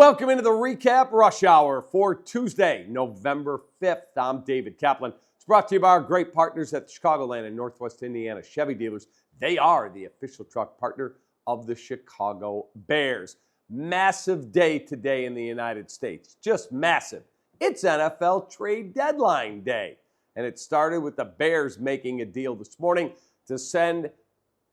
Welcome into the REKAP Rush Hour for Tuesday, November 5th. I'm David Kaplan. It's brought to you by our great partners at the Chicagoland and Northwest Indiana Chevy dealers. They are the official truck partner of the Chicago Bears. Massive day today in the United States. Just massive. It's NFL trade deadline day. And it started with the Bears making a deal this morning to send,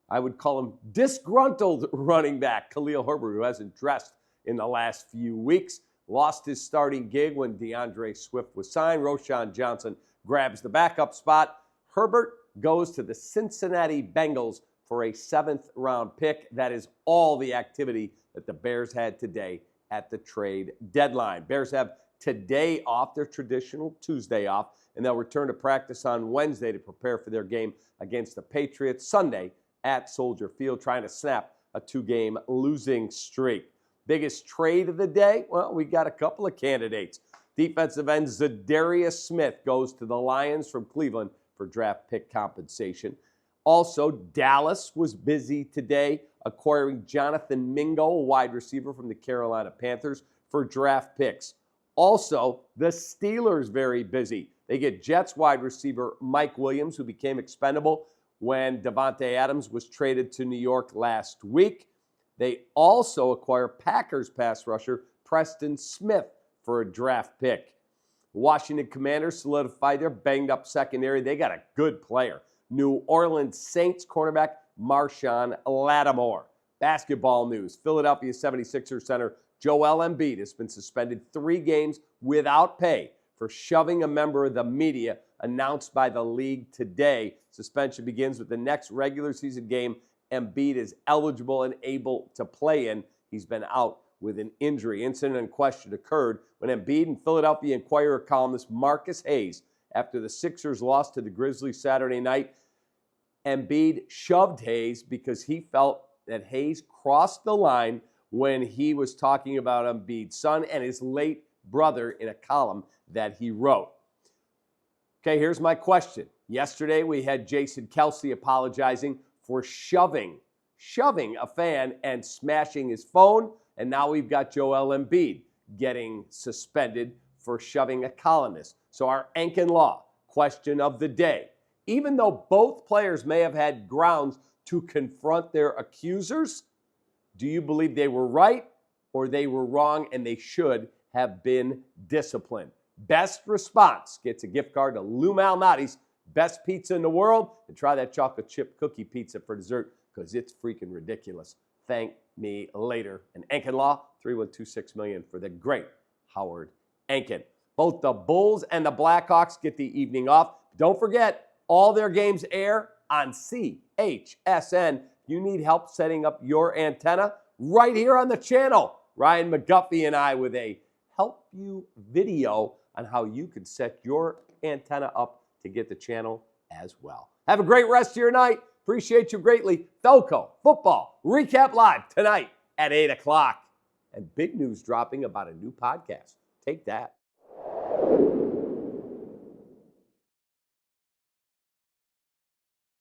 I would call him, disgruntled running back Khalil Herbert, who hasn't dressed in the last few weeks. Lost his starting gig when DeAndre Swift was signed. Roschon Johnson grabs the backup spot. Herbert goes to the Cincinnati Bengals for a 7th-round pick. That is all the activity that the Bears had today at the trade deadline. Bears have today off, their traditional Tuesday off, and they'll return to practice on Wednesday to prepare for their game against the Patriots Sunday at Soldier Field, trying to snap a 2-game losing streak. Biggest trade of the day? Well, we got a couple of candidates. Defensive end Zadarius Smith goes to the Lions from Cleveland for draft pick compensation. Also, Dallas was busy today acquiring Jonathan Mingo, a wide receiver from the Carolina Panthers, for draft picks. Also, the Steelers very busy. They get Jets wide receiver Mike Williams, who became expendable when Davante Adams was traded to New York last week. They also acquire Packers pass rusher Preston Smith for a draft pick. Washington Commanders solidified their banged-up secondary. They got a good player. New Orleans Saints cornerback Marshawn Lattimore. Basketball news. Philadelphia 76ers center Joel Embiid has been suspended 3 games without pay for shoving a member of the media, announced by the league today. Suspension begins with the next regular season game Embiid is eligible and able to play in. He's been out with an injury. Incident in question occurred when Embiid and Philadelphia Inquirer columnist Marcus Hayes, after the Sixers lost to the Grizzlies Saturday night, Embiid shoved Hayes because he felt that Hayes crossed the line when he was talking about Embiid's son and his late brother in a column that he wrote. Okay, here's my question. Yesterday we had Jason Kelce apologizing for shoving a fan and smashing his phone. And now we've got Joel Embiid getting suspended for shoving a columnist. So our Enkin Law question of the day. Even though both players may have had grounds to confront their accusers, do you believe they were right or they were wrong and they should have been disciplined? Best response gets a gift card to Lou Malnati's best pizza in the world, and try that chocolate chip cookie pizza for dessert because it's freaking ridiculous. Thank me later. And Enkin Law, 312-6 for the great Howard Enkin. Both the Bulls and the Blackhawks get the evening off. Don't forget, all their games air on CHSN. You need help setting up your antenna right here on the channel. Ryan McGuffey and I with a help you video on how you can set your antenna up to get the channel as well. Have a great rest of your night. Appreciate you greatly. Felco Football Recap Live tonight at 8 o'clock. And big news dropping about a new podcast. Take that.